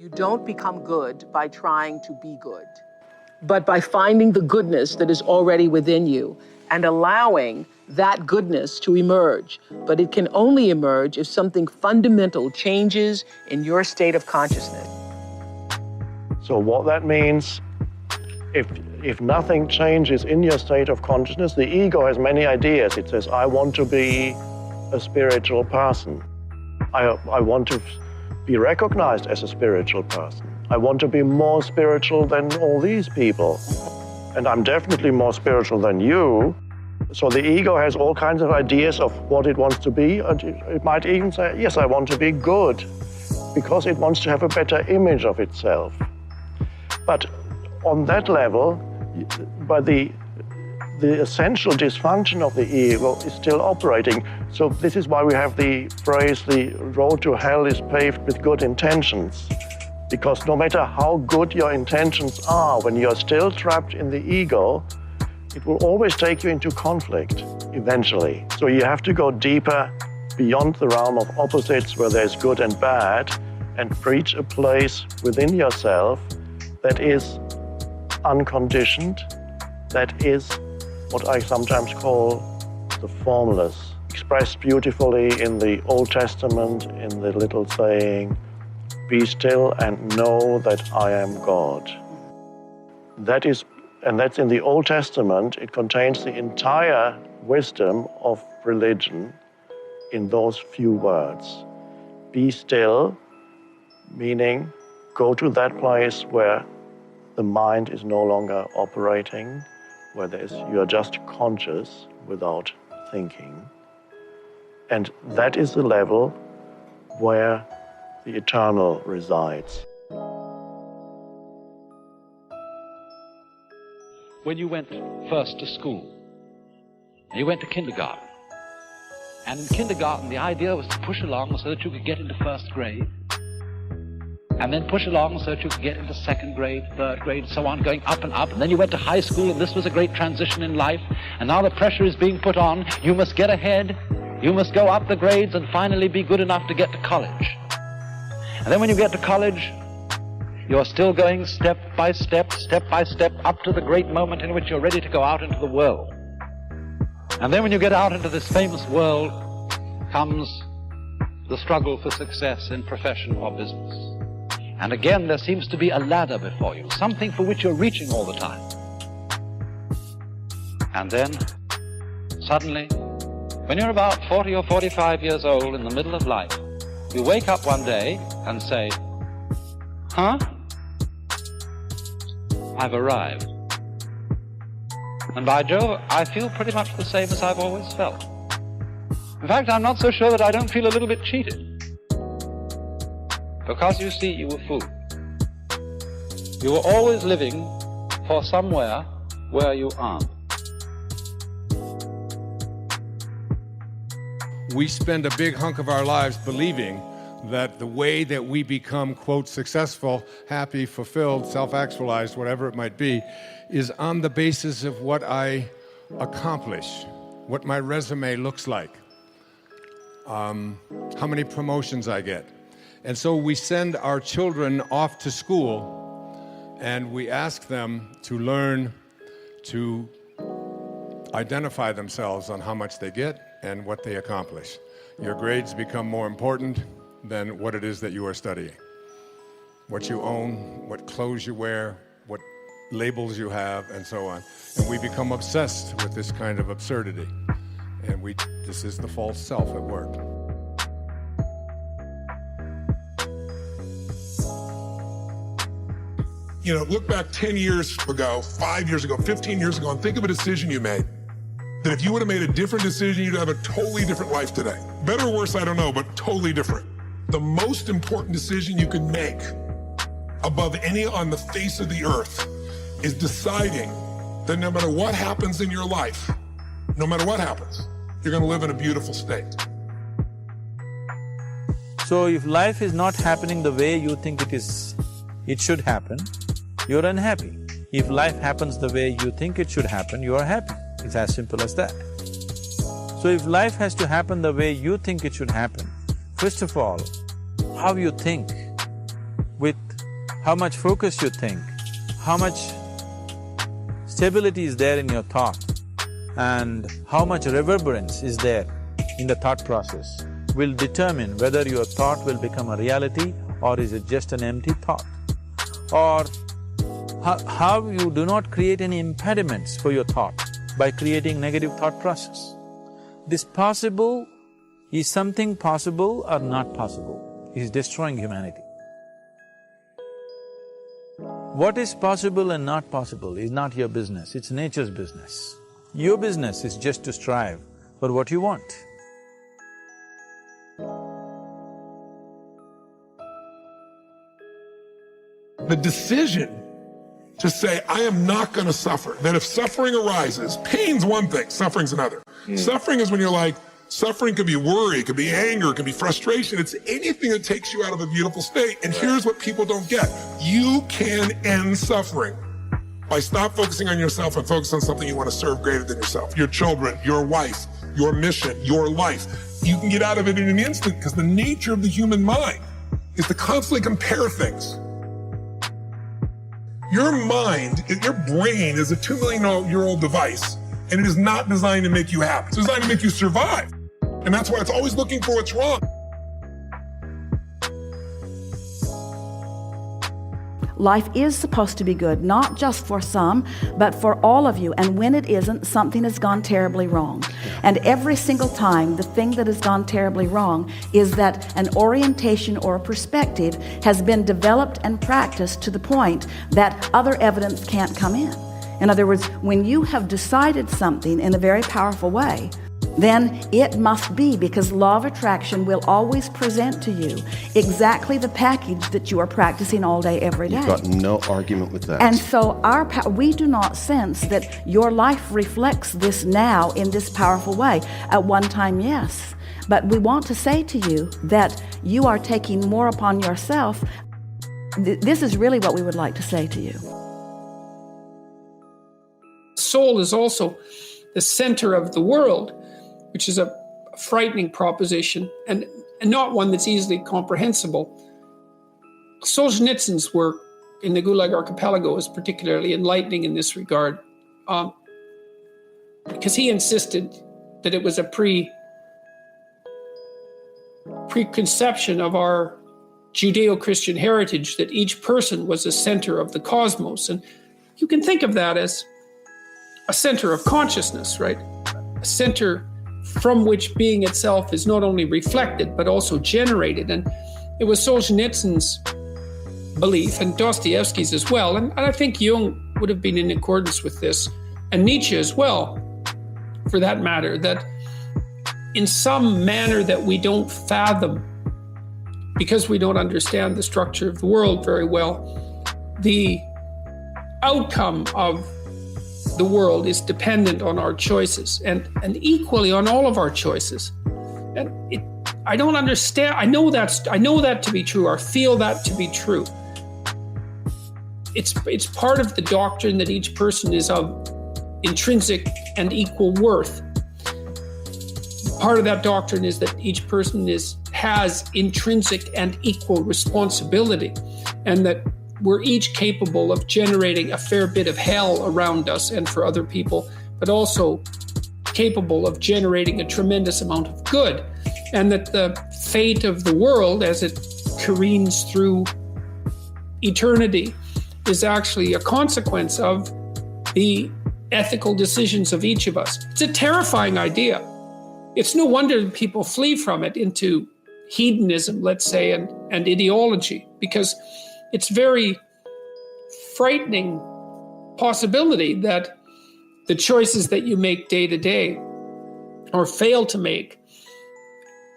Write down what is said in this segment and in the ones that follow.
You don't become good by trying to be good, but by finding the goodness that is already within you and allowing that goodness to emerge. But it can only emerge if something fundamental changes in your state of consciousness. So what that means, if nothing changes in your state of consciousness, the ego has many ideas. It says, I want to be a spiritual person. I want to be recognized as a spiritual person. I want to be more spiritual than all these people. And I'm definitely more spiritual than you. So the ego has all kinds of ideas of what it wants to be. And it might even say, yes, I want to be good, because it wants to have a better image of itself. But on that level, by the essential dysfunction of the ego is still operating. So this is why we have the phrase, the road to hell is paved with good intentions. Because no matter how good your intentions are, when you're still trapped in the ego, it will always take you into conflict eventually. So you have to go deeper beyond the realm of opposites where there's good and bad, and reach a place within yourself that is unconditioned, that is what I sometimes call the formless, expressed beautifully in the Old Testament in the little saying, be still and know that I am God. And that's in the Old Testament. It contains the entire wisdom of religion in those few words. Be still, meaning go to that place where the mind is no longer operating, where you're just conscious without thinking. And that is the level where the eternal resides. When you went first to school, you went to kindergarten. And in kindergarten, the idea was to push along so that you could get into first grade, and then push along so that you could get into second grade, third grade, so on, going up and up. And then you went to high school, and this was a great transition in life. And now the pressure is being put on. You must get ahead. You must go up the grades and finally be good enough to get to college. And then when you get to college, you're still going step by step, up to the great moment in which you're ready to go out into the world. And then when you get out into this famous world, comes the struggle for success in profession or business. And again, there seems to be a ladder before you, something for which you're reaching all the time. And then, suddenly, when you're about 40 or 45 years old in the middle of life, you wake up one day and say, huh? I've arrived. And by Jove, I feel pretty much the same as I've always felt. In fact, I'm not so sure that I don't feel a little bit cheated. Because you see, you were fooled. You were always living for somewhere where you aren't. We spend a big hunk of our lives believing that the way that we become, quote, successful, happy, fulfilled, self-actualized, whatever it might be, is on the basis of what I accomplish, what my resume looks like, how many promotions I get. And so we send our children off to school and we ask them to learn to identify themselves on how much they get and what they accomplish. Your grades become more important than what it is that you are studying. What you own, what clothes you wear, what labels you have, and so on. And we become obsessed with this kind of absurdity. And this is the false self at work. You know, look back 10 years ago, 5 years ago, 15 years ago, and think of a decision you made. That if you would have made a different decision, you'd have a totally different life today. Better or worse, I don't know, but totally different. The most important decision you can make above any on the face of the earth is deciding that no matter what happens in your life, no matter what happens, you're going to live in a beautiful state. So if life is not happening the way you think it should happen, you're unhappy. If life happens the way you think it should happen, you are happy. It's as simple as that. So if life has to happen the way you think it should happen, first of all, how you think with how much focus you think, how much stability is there in your thought, and how much reverberance is there in the thought process will determine whether your thought will become a reality or is it just an empty thought. Or how you do not create any impediments for your thought by creating negative thought process. This possible, is something possible or not possible, is destroying humanity. What is possible and not possible is not your business, it's nature's business. Your business is just to strive for what you want. The decision to say, I am not gonna suffer, that if suffering arises, pain's one thing, suffering's another. Suffering is when you're like, suffering could be worry, it could be anger, it could be frustration, it's anything that takes you out of a beautiful state. And here's what people don't get. You can end suffering by stop focusing on yourself and focus on something you want to serve greater than yourself. Your children, your wife, your mission, your life. You can get out of it in an instant because the nature of the human mind is to constantly compare things. Your mind, your brain is a 2 million-year-old device, and it is not designed to make you happy. It's designed to make you survive. And that's why it's always looking for what's wrong. Life is supposed to be good, not just for some, but for all of you. And when it isn't, something has gone terribly wrong. And every single time, the thing that has gone terribly wrong is that an orientation or a perspective has been developed and practiced to the point that other evidence can't come in. In other words, when you have decided something in a very powerful way, then it must be, because law of attraction will always present to you exactly the package that you are practicing all day, every day. You've got no argument with that. And so we do not sense that your life reflects this now in this powerful way. At one time, yes. But we want to say to you that you are taking more upon yourself. This is really what we would like to say to you. Soul is also the center of the world, which is a frightening proposition and not one that's easily comprehensible. Solzhenitsyn's work in the Gulag Archipelago is particularly enlightening in this regard, because he insisted that it was a preconception of our Judeo-Christian heritage that each person was a center of the cosmos. And you can think of that as a center of consciousness, right? A center from which being itself is not only reflected, but also generated. And it was Solzhenitsyn's belief, and Dostoevsky's as well, and I think Jung would have been in accordance with this, and Nietzsche as well, for that matter, that in some manner that we don't fathom, because we don't understand the structure of the world very well, the outcome of the world is dependent on our choices, and equally on all of our choices. And I don't understand. I know that to be true, or feel that to be true. It's part of the doctrine that each person is of intrinsic and equal worth. Part of that doctrine is that each person has intrinsic and equal responsibility, and that we're each capable of generating a fair bit of hell around us and for other people, but also capable of generating a tremendous amount of good. And that the fate of the world as it careens through eternity is actually a consequence of the ethical decisions of each of us. It's a terrifying idea. It's no wonder people flee from it into hedonism, let's say, and ideology, because it's very frightening possibility that the choices that you make day to day or fail to make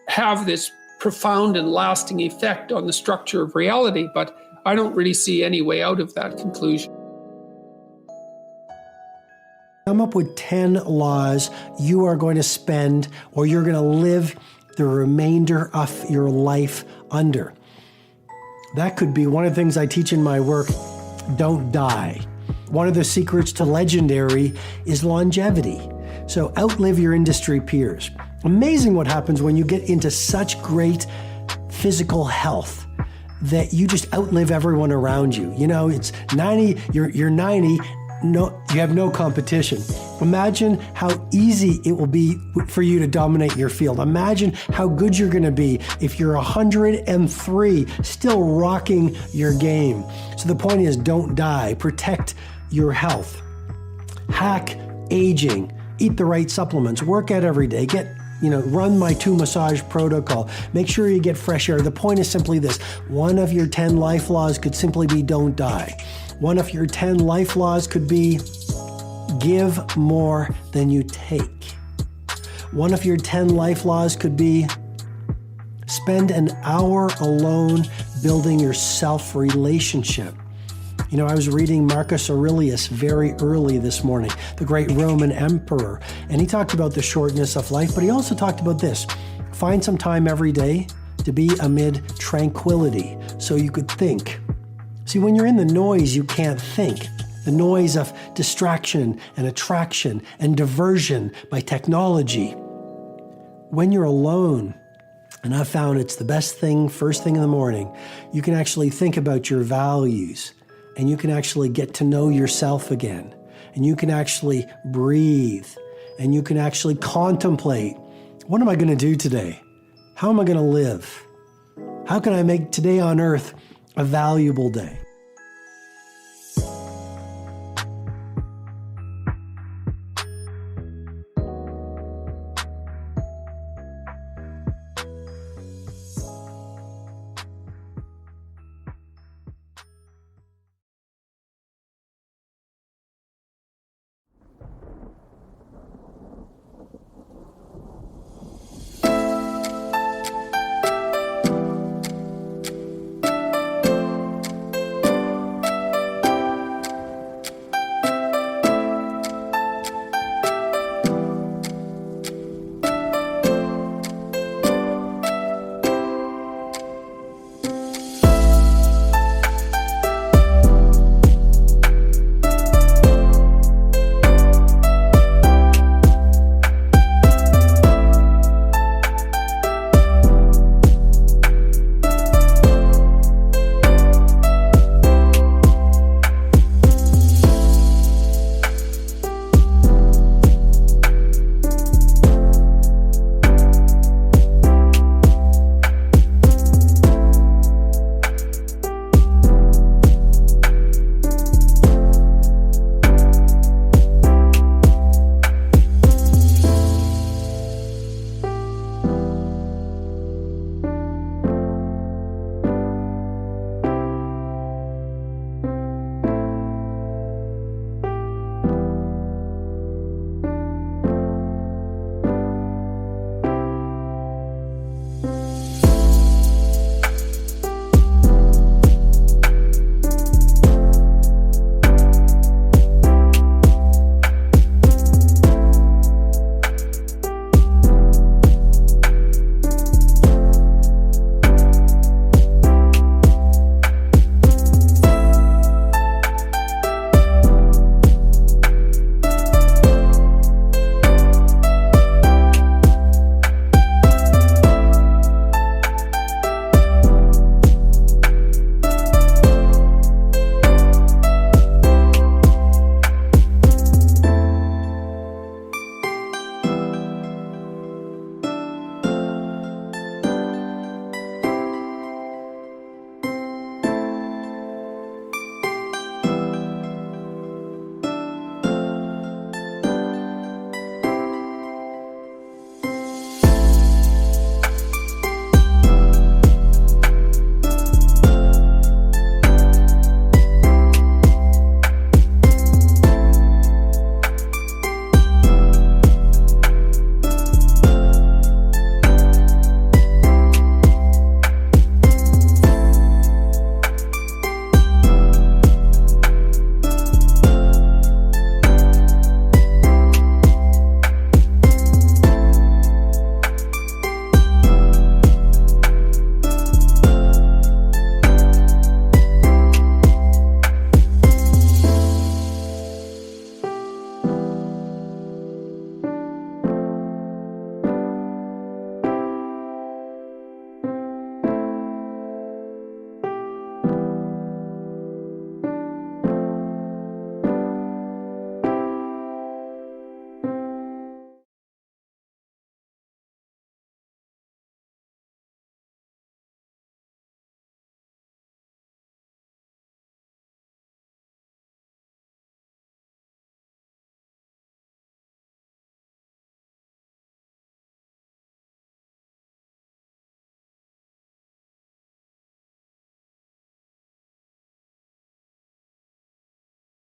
have this profound and lasting effect on the structure of reality. But I don't really see any way out of that conclusion. Come up with 10 laws you are going to spend, or you're going to live the remainder of your life under. That could be one of the things I teach in my work, don't die. One of the secrets to legendary is longevity. So outlive your industry peers. Amazing what happens when you get into such great physical health. that you just outlive everyone around you. You know, it's 90, you're 90, no, you have no competition. Imagine how easy it will be for you to dominate your field. Imagine how good you're going to be if you're 103, still rocking your game. So the point is, don't die. Protect your health. Hack aging. Eat the right supplements. Work out every day. Run my 2 massage protocol. Make sure you get fresh air. The point is simply this. One of your 10 life laws could simply be don't die. One of your 10 life laws could be give more than you take. One of your 10 life laws could be spend an hour alone building your self-relationship. You know, I was reading Marcus Aurelius very early this morning, the great Roman emperor, and he talked about the shortness of life, but he also talked about this. Find some time every day to be amid tranquility so you could think. See, when you're in the noise, you can't think. The noise of distraction and attraction and diversion by technology. When you're alone, and I've found it's the best thing first thing in the morning, you can actually think about your values. And you can actually get to know yourself again. And you can actually breathe. And you can actually contemplate. What am I going to do today? How am I going to live? How can I make today on earth a valuable day?